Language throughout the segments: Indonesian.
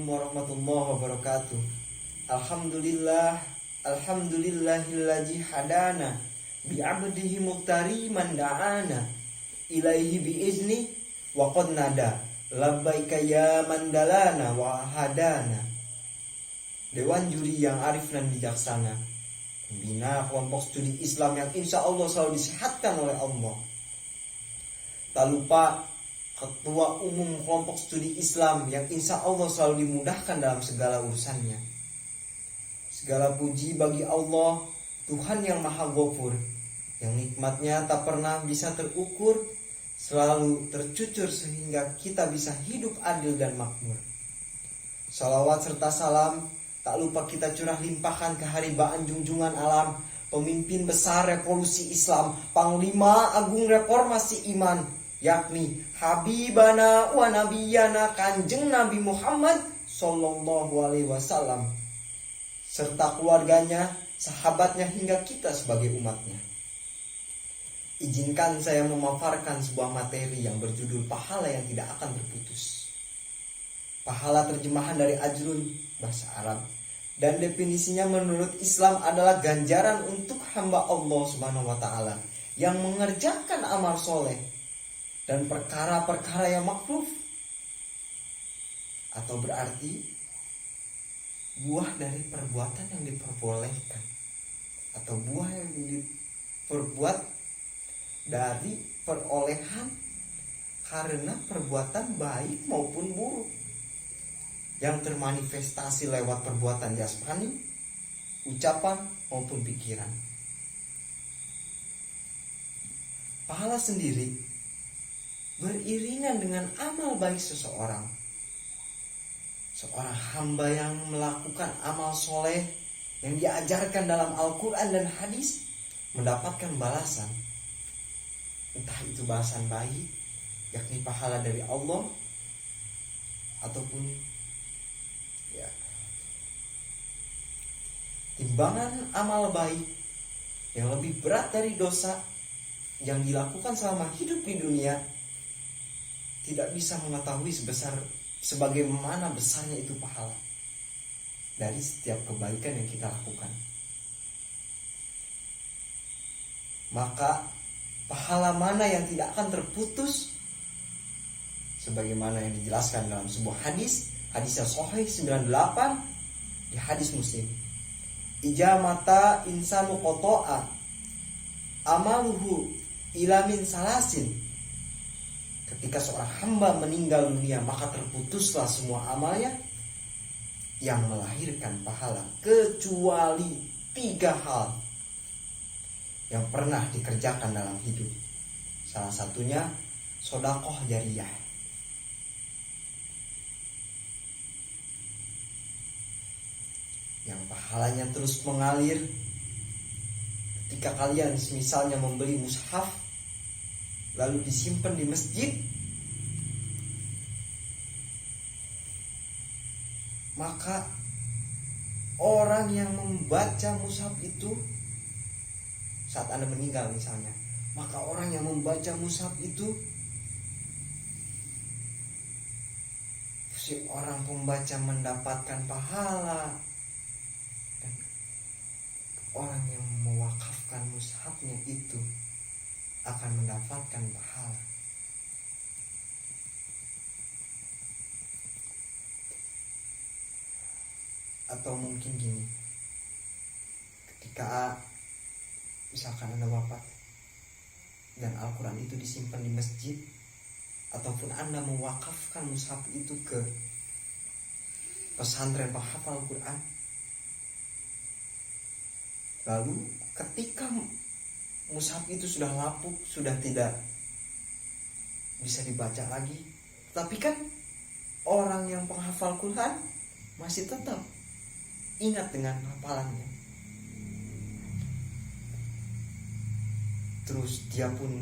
Assalamualaikum warahmatullahi wabarakatuh. Alhamdulillahilladzi hadana bi'abdihi muktariman da'ana ilaihi biizni wa qad nada labbaika ya mandalana wa hadana. Dewan juri yang arif dan bijaksana, pembina kelompok studi Islam yang insya Allah selalu disehatkan oleh Allah. Tak lupa Ketua Umum Kelompok Studi Islam yang insya Allah selalu dimudahkan dalam segala urusannya. Segala puji bagi Allah, Tuhan yang Maha Ghafur, yang nikmatnya tak pernah bisa terukur, selalu tercucur sehingga kita bisa hidup adil dan makmur. Salawat serta salam tak lupa kita curah limpahkan keharibaan junjungan alam, pemimpin besar revolusi Islam, Panglima Agung Reformasi Iman, yakni Habibana wa Nabiyana Kanjeng Nabi Muhammad Sallallahu Alaihi Wasallam, serta keluarganya, sahabatnya hingga kita sebagai umatnya. Izinkan saya memaparkan sebuah materi yang berjudul pahala yang tidak akan terputus. Pahala terjemahan dari ajrun bahasa Arab, dan definisinya menurut Islam adalah ganjaran untuk hamba Allah Subhanahu wa taala yang mengerjakan amal soleh dan perkara-perkara yang makruf, atau berarti buah dari perbuatan yang diperbolehkan, atau buah yang diperbuat dari perolehan karena perbuatan baik maupun buruk yang termanifestasi lewat perbuatan jasmani, ucapan maupun pikiran. Pahala sendiri beriringan dengan amal baik seseorang. Seorang hamba yang melakukan amal soleh yang diajarkan dalam Al-Quran dan hadis mendapatkan balasan, entah itu balasan baik, yakni pahala dari Allah, ataupun timbangan amal baik yang lebih berat dari dosa yang dilakukan selama hidup di dunia. Tidak bisa mengetahui sebagaimana besarnya itu pahala dari setiap kebaikan yang kita lakukan. Maka pahala mana yang tidak akan terputus, sebagaimana yang dijelaskan dalam sebuah hadis yang sahih 98 di hadis Muslim. Ijamata insanu qata'a amaluhu ila min salasin. Ketika seorang hamba meninggal dunia, maka terputuslah semua amalnya yang melahirkan pahala, kecuali 3 hal yang pernah dikerjakan dalam hidup. Salah satunya sedekah jariyah. Yang pahalanya terus mengalir ketika kalian misalnya membeli mushaf lalu disimpan di masjid, maka orang yang membaca mushaf itu saat Anda meninggal misalnya, maka orang yang membaca mushaf itu, si orang pembaca mendapatkan pahala, dan orang yang mewakafkan mushafnya itu akan mendapatkan pahala. Atau mungkin gini, ketika misalkan Anda wafat dan Al-Quran itu disimpan di masjid, ataupun Anda mewakafkan mushaf itu ke pesantren penghafal Al-Quran, lalu ketika mushaf itu sudah lapuk, sudah tidak bisa dibaca lagi, tapi kan orang yang penghafal Quran masih tetap ingat dengan hafalannya. Terus dia pun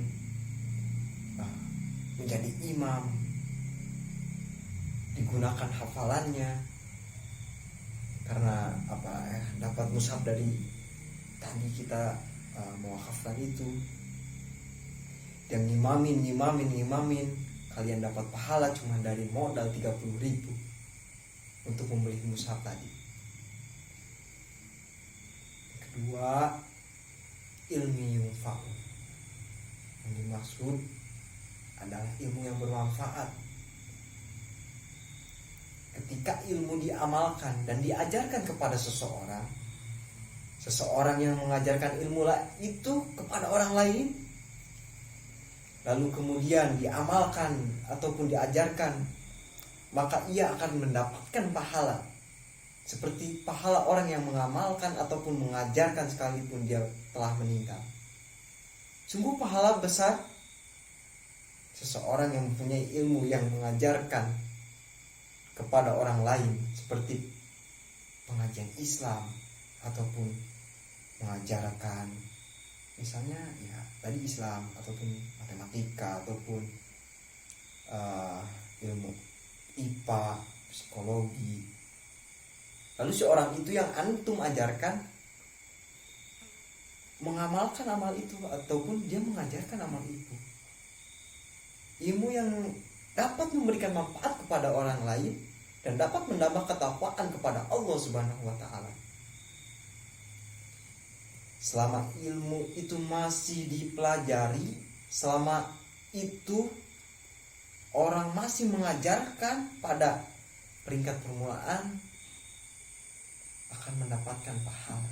menjadi imam, digunakan hafalannya karena dapat mushaf dari tadi kita mewakafkan itu, yang ngimamin, kalian dapat pahala cuma dari modal 30.000. untuk membeli mushaf tadi. Kedua, ilmi yunfa'u. Yang dimaksud adalah ilmu yang bermanfaat. Ketika ilmu diamalkan dan diajarkan kepada seseorang yang mengajarkan ilmu itu kepada orang lain, lalu kemudian diamalkan ataupun diajarkan, maka ia akan mendapatkan pahala seperti pahala orang yang mengamalkan ataupun mengajarkan sekalipun dia telah meninggal. Sungguh pahala besar seseorang yang mempunyai ilmu yang mengajarkan kepada orang lain, seperti pengajian Islam ataupun mengajarkan misalnya ya tadi Islam ataupun matematika ataupun ilmu IPA, psikologi. Lalu seorang itu yang antum ajarkan mengamalkan amal itu ataupun dia mengajarkan amal itu. Ilmu yang dapat memberikan manfaat kepada orang lain dan dapat menambah ketakwaan kepada Allah Subhanahu wa taala. Selama ilmu itu masih dipelajari, selama itu orang masih mengajarkan pada peringkat permulaan, akan mendapatkan pahala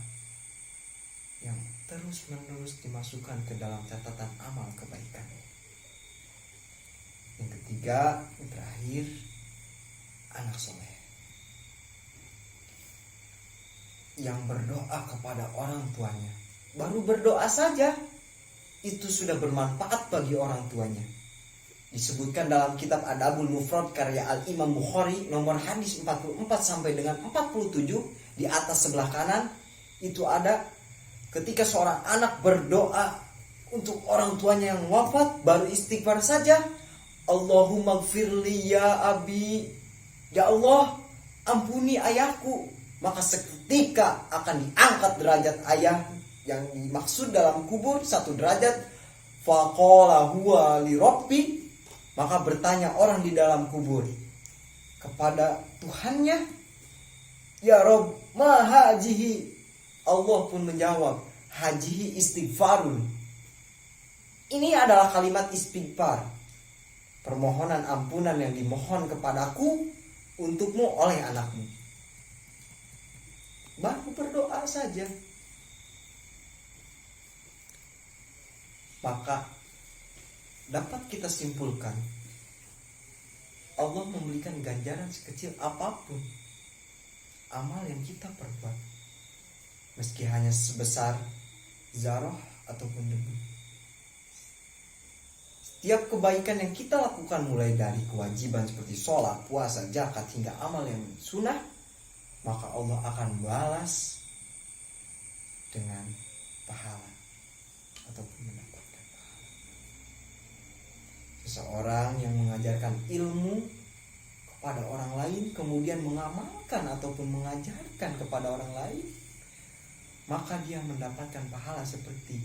yang terus-menerus dimasukkan ke dalam catatan amal kebaikan. Yang ketiga, yang terakhir, anak soleh yang berdoa kepada orang tuanya. Baru berdoa saja itu sudah bermanfaat bagi orang tuanya. Disebutkan dalam kitab Adabul Mufrad karya Al-Imam Bukhari nomor hadis 44 sampai dengan 47, di atas sebelah kanan itu ada ketika seorang anak berdoa untuk orang tuanya yang wafat, baru istighfar saja, Allahumma gfirli ya abi, ya Allah ampuni ayahku, maka seketika akan diangkat derajat ayah yang dimaksud dalam kubur 1 derajat. Faqala huwa li rabbi, maka bertanya orang di dalam kubur kepada Tuhannya, ya Rabb, ma hajihi. Allah pun menjawab, hajihi istighfarun. Ini adalah kalimat istighfar, permohonan ampunan yang dimohon kepadaku untukmu oleh anakmu. Baru berdoa saja, maka dapat kita simpulkan Allah memberikan ganjaran sekecil apapun amal yang kita perbuat, meski hanya sebesar zarah ataupun debu. Setiap kebaikan yang kita lakukan, mulai dari kewajiban seperti sholat, puasa, zakat, hingga amal yang sunnah, maka Allah akan balas dengan pahala ataupun mendapatkan pahala. Seseorang yang mengajarkan ilmu kepada orang lain kemudian mengamalkan ataupun mengajarkan kepada orang lain, maka dia mendapatkan pahala seperti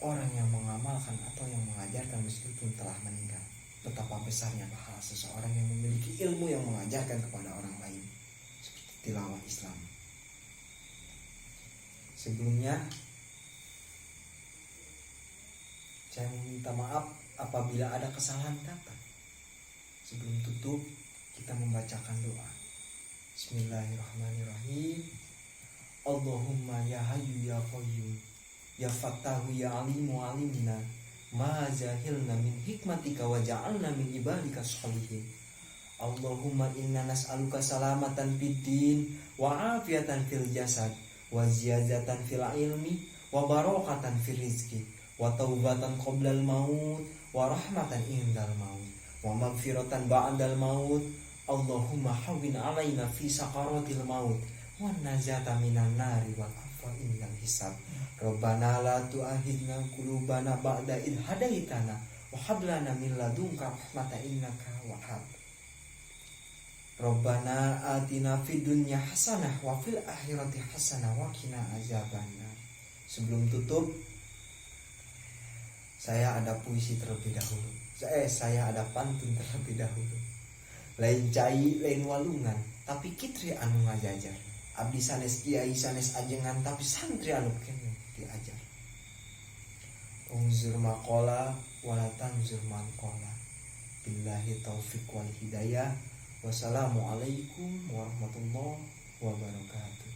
orang yang mengamalkan atau yang mengajarkan meskipun telah meninggal. Betapa besarnya pahala seseorang yang memiliki ilmu yang mengajarkan kepada orang lain, seperti tilawah Islam. Sebelumnya saya meminta maaf apabila ada kesalahan kata. Sebelum tutup, kita membacakan doa. Bismillahirrahmanirrahim. Allahumma ya hayyu ya qayyum, ya fattahu ya alimu alimna, ma jahilna min hikmatika wa ja'alna min ibadika sholihin. Allahumma inna nas'aluka salamatan fid din wa afiatan fil jasad wa ziyadatan fil ilmi wa barakatan fil rizki wa taubatan qoblal maut wa rahmatan indal maut wa maghfiratan ba'dal maut. Allahumma hawwin alaina fi sakaratil maut wa najata minan nari wa afwa indal hisab. Rabbana la tu'ahidna qulubana ba'da id hadaitana wa hab lana min ladunka rahmatan innaka wahhab. Rabbana atina fid dunya hasanah wa fil akhirati hasanah wa qina azabannar. Sebelum tutup, saya ada puisi terlebih dahulu. Saya ada pantun terlebih dahulu. lain cai lain walungan tapi kitri anu ngajajar. Abdi sanes kiai sanes ajengan tapi santri anu kene diajar. Unzur maqala wala tanzur manqala. Billahi taufik wal hidayah. Wassalamualaikum warahmatullahi wabarakatuh.